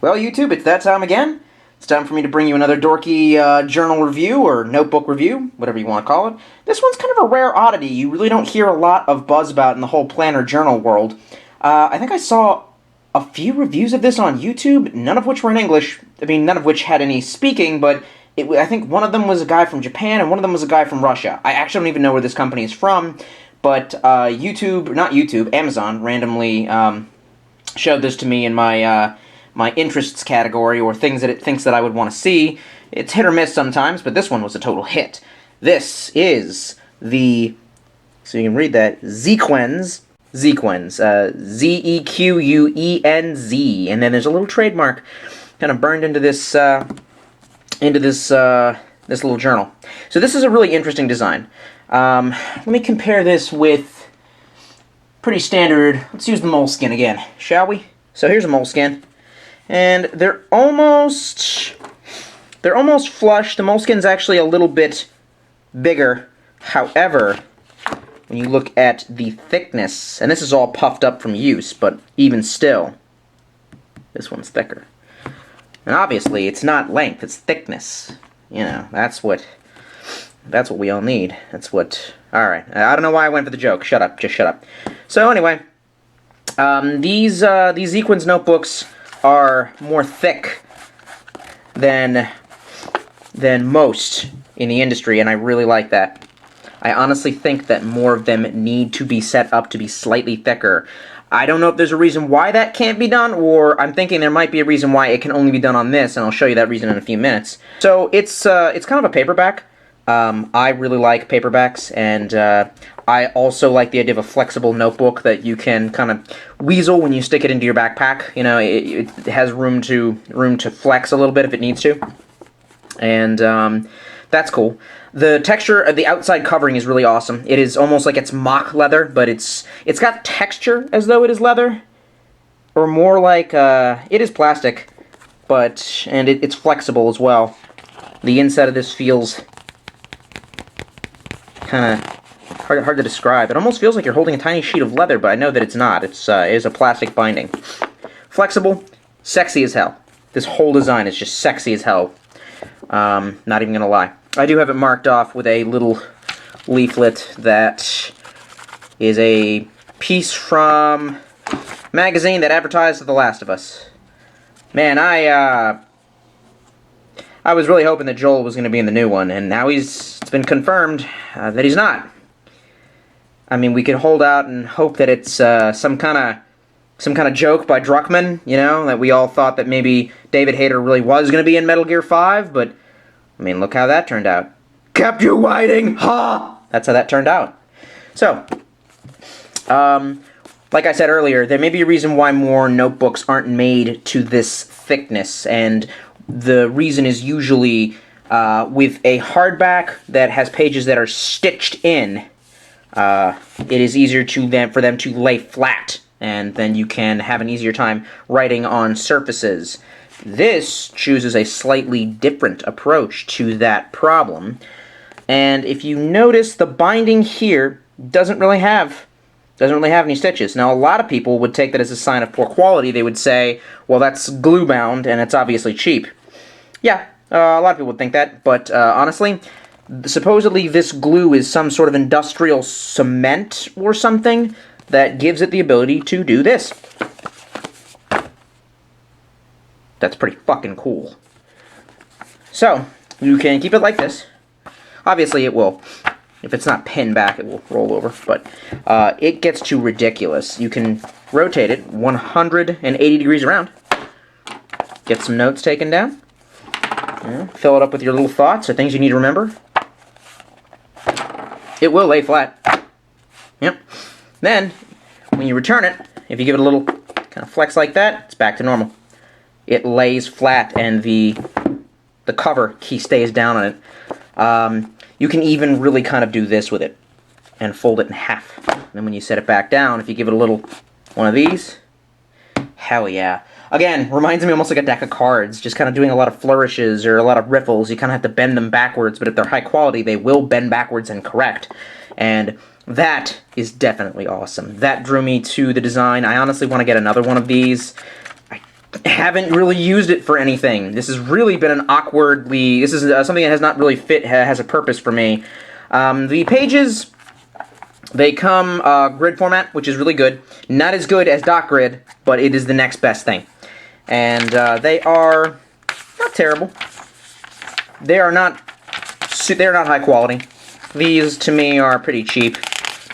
Well, YouTube, it's that time again. It's time for me to bring you another dorky journal review, or notebook review, whatever you want to call it. This one's kind of a rare oddity. You really don't hear a lot of buzz about in the whole planner journal world. I think I saw a few reviews of this on YouTube, none of which were in English. I mean, none of which had any speaking, but I think one of them was a guy from Japan, and one of them was a guy from Russia. I actually don't even know where this company is from, but Amazon randomly showed this to me in my my interests category, or things that it thinks that I would want to see. It's hit or miss sometimes, but this one was a total hit. This is the, so you can read that, Zequenz, Z-E-Q-U-E-N-Z, and then there's a little trademark kind of burned into this this little journal. So this is a really interesting design. Let me compare this with pretty standard, let's use the moleskin again, shall we? So here's a moleskin. And they're almost flush. The moleskin's actually a little bit bigger. However, when you look at the thickness, and this is all puffed up from use, but even still, this one's thicker. And obviously, it's not length, it's thickness. You know, that's what we all need. That's what. All right, I don't know why I went for the joke. Shut up, just shut up. So anyway, these Zequenz notebooks are more thick than most in the industry, and I really like that. I honestly think that more of them need to be set up to be slightly thicker. I don't know if there's a reason why that can't be done, or I'm thinking there might be a reason why it can only be done on this, and I'll show you that reason in a few minutes. So it's kind of a paperback. I really like paperbacks, and I also like the idea of a flexible notebook that you can kind of weasel when you stick it into your backpack. You know, it has room to flex a little bit if it needs to, and that's cool. The texture of the outside covering is really awesome. It is almost like it's mock leather, but it's got texture as though it is leather, or more like it is plastic, but it's flexible as well. The inside of this feels kind of hard to describe. It almost feels like you're holding a tiny sheet of leather, but I know that it's not. It is a plastic binding. Flexible, sexy as hell. This whole design is just sexy as hell. Not even gonna lie. I do have it marked off with a little leaflet that is a piece from a magazine that advertised The Last of Us. Man, I was really hoping that Joel was going to be in the new one, and now it's been confirmed that he's not. I mean, we could hold out and hope that it's some kind of joke by Druckmann, you know, that we all thought that maybe David Hayter really was going to be in Metal Gear 5, but I mean, look how that turned out. Kept you waiting, ha! That's how that turned out. So, like I said earlier, there may be a reason why more notebooks aren't made to this thickness, and the reason is usually with a hardback that has pages that are stitched in, it is easier for them to lay flat, and then you can have an easier time writing on surfaces. This chooses a slightly different approach to that problem, and if you notice, the binding here doesn't really have any stitches. Now, a lot of people would take that as a sign of poor quality. They would say, well, that's glue bound, and it's obviously cheap. Yeah, a lot of people would think that, but honestly, supposedly this glue is some sort of industrial cement or something that gives it the ability to do this. That's pretty fucking cool. So, you can keep it like this. Obviously it will, if it's not pinned back, it will roll over, but it gets too ridiculous. You can rotate it 180 degrees around, get some notes taken down, fill it up with your little thoughts or things you need to remember. It will lay flat. Yep. Then, when you return it, if you give it a little kind of flex like that, it's back to normal. It lays flat, and the cover key stays down on it. You can even really kind of do this with it and fold it in half. And then when you set it back down, if you give it a little one of these, hell yeah. Again, reminds me almost like a deck of cards, just kind of doing a lot of flourishes or a lot of riffles. You kind of have to bend them backwards, but if they're high quality, they will bend backwards and correct. And that is definitely awesome. That drew me to the design. I honestly want to get another one of these. haven't really used it for anything. This has really been an awkwardly... This is something that has not really has a purpose for me. The pages, they come grid format, which is really good. Not as good as dot grid, but it is the next best thing. And they are not terrible. They are not high quality. These, to me, are pretty cheap.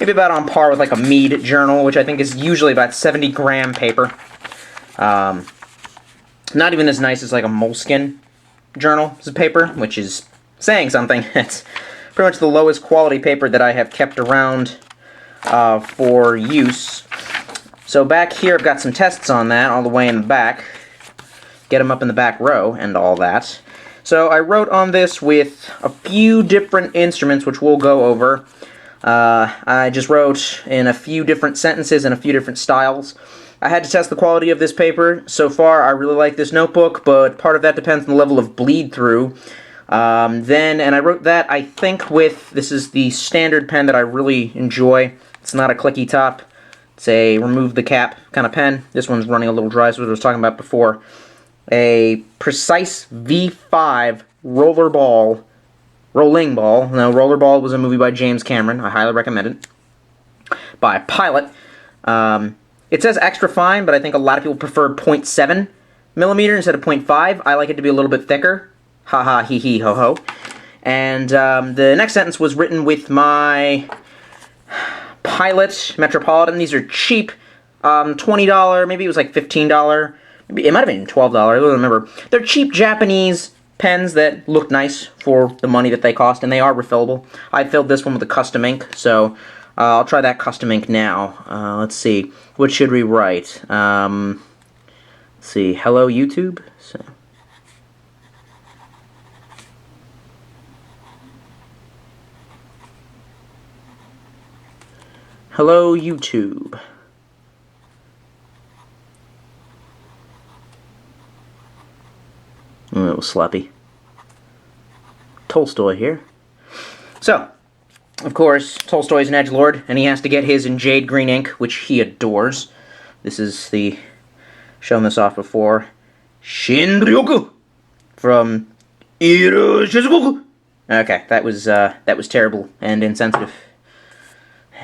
Maybe about on par with like a Mead journal, which I think is usually about 70-gram paper. Not even as nice as like a Moleskine journal as a paper, which is saying something. It's pretty much the lowest quality paper that I have kept around for use. So back here I've got some tests on that all the way in the back. Get them up in the back row and all that. So I wrote on this with a few different instruments, which we'll go over. I just wrote in a few different sentences and a few different styles. I had to test the quality of this paper. So far, I really like this notebook, but part of that depends on the level of bleed through. And I wrote that, I think, with, this is the standard pen that I really enjoy. It's not a clicky top. It's a remove the cap kind of pen. This one's running a little dry, so what I was talking about before. A Precise V5 rolling ball. No, Rollerball was a movie by James Cameron. I highly recommend it. By Pilot. It says extra fine, but I think a lot of people prefer 0.7 millimeter instead of 0.5. I like it to be a little bit thicker. Ha ha, hee hee, ho ho. And the next sentence was written with my Pilot Metropolitan. These are cheap. $20, maybe it was like $15. Maybe it might have been $12, I don't remember. They're cheap Japanese pens that look nice for the money that they cost, and they are refillable. I filled this one with a custom ink, so I'll try that custom ink now. Let's see. What should we write? Let's see. Hello, YouTube? So. Hello, YouTube. A little sloppy. Tolstoy here. So, of course, Tolstoy's an edgelord, and he has to get his in jade green ink, which he adores. This is the, shown this off before, Shinryoku from Iro Shizuboku. Okay, that was terrible and insensitive.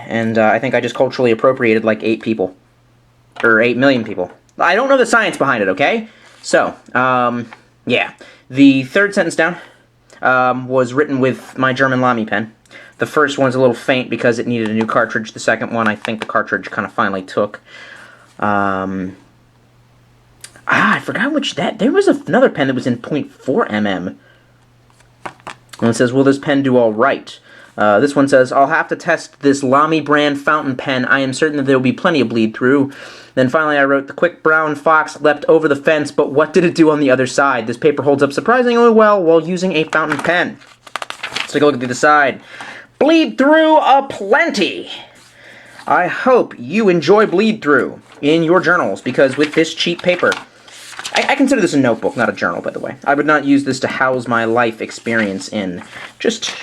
And I think I just culturally appropriated like 8 people. Or 8 million people. I don't know the science behind it, okay? So, yeah. The third sentence down was written with my German Lamy pen. The first one's a little faint because it needed a new cartridge. The second one, I think the cartridge kind of finally took. I forgot which that... There was another pen that was in 0.4 mm. And it says, will this pen do all right? This one says, I'll have to test this Lamy brand fountain pen. I am certain that there will be plenty of bleed through. Then finally I wrote, the quick brown fox leapt over the fence, but what did it do on the other side? This paper holds up surprisingly well while using a fountain pen. Let's take a look at the other side. Bleed through aplenty. I hope you enjoy bleed through in your journals, because with this cheap paper, I consider this a notebook, not a journal, by the way. I would not use this to house my life experience in. Just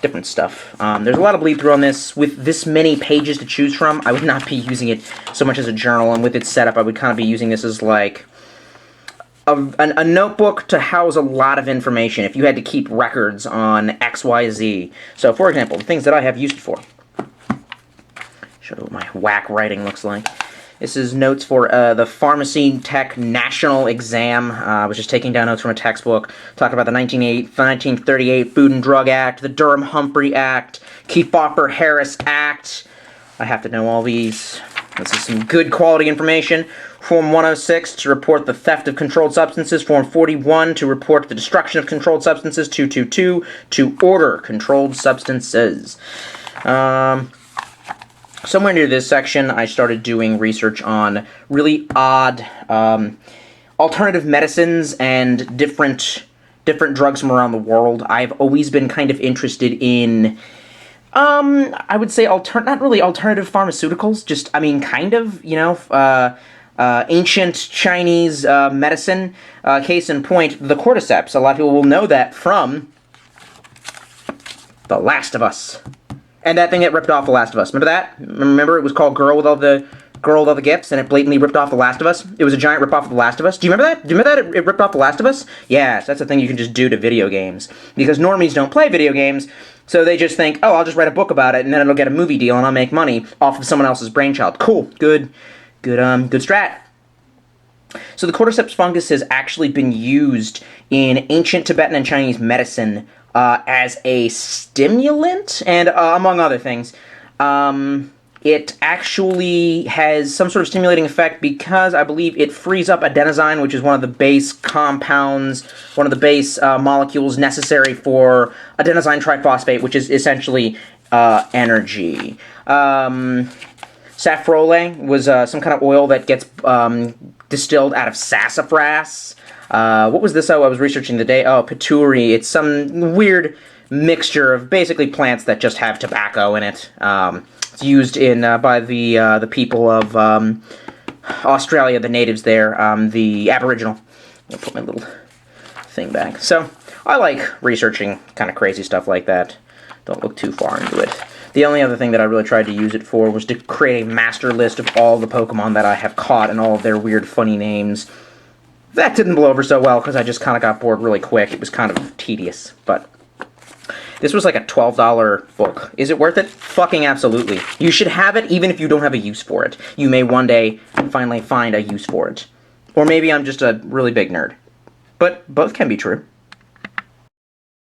different stuff. There's a lot of bleed through on this. With this many pages to choose from, I would not be using it so much as a journal, and with its setup, I would kind of be using this as like a notebook to house a lot of information if you had to keep records on XYZ. So, for example, the things that I have used it for. Show you what my whack writing looks like. This is notes for the Pharmacy Tech National Exam. I was just taking down notes from a textbook. Talking about the 1938 Food and Drug Act, the Durham-Humphrey Act, Kefauver-Harris Act. I have to know all these. This is some good quality information. Form 106 to report the theft of controlled substances. Form 41 to report the destruction of controlled substances. 222 to order controlled substances. Somewhere near this section, I started doing research on really odd alternative medicines and different drugs from around the world. I've always been kind of interested in, I would say, not really alternative pharmaceuticals, just, I mean, kind of, you know, ancient Chinese medicine. Case in point, the cordyceps. A lot of people will know that from The Last of Us. And that thing that ripped off The Last of Us. Remember that? Remember it was called Girl with all the girl with all the gifts, and it blatantly ripped off The Last of Us. It was a giant rip-off of The Last of Us. Do you remember that? Do you remember that? It ripped off The Last of Us? Yes, that's a thing you can just do to video games. Because normies don't play video games, so they just think, oh, I'll just write a book about it, and then it'll get a movie deal, and I'll make money off of someone else's brainchild. Cool. Good strat. So the cordyceps fungus has actually been used in ancient Tibetan and Chinese medicine as a stimulant, and among other things. It actually has some sort of stimulating effect because I believe it frees up adenosine, which is one of the base compounds, one of the base molecules necessary for adenosine triphosphate, which is essentially energy. Saffrole was some kind of oil that gets distilled out of sassafras. What was this? Oh, I was researching today. Oh, patchouli. It's some weird mixture of basically plants that just have tobacco in it. It's used in by the people of Australia, the natives there, the Aboriginal. I'll put my little thing back. So I like researching kind of crazy stuff like that. Don't look too far into it. The only other thing that I really tried to use it for was to create a master list of all the Pokemon that I have caught and all of their weird, funny names. That didn't blow over so well because I just kind of got bored really quick. It was kind of tedious, but this was like a $12 book. Is it worth it? Fucking absolutely. You should have it even if you don't have a use for it. You may one day finally find a use for it. Or maybe I'm just a really big nerd. But both can be true.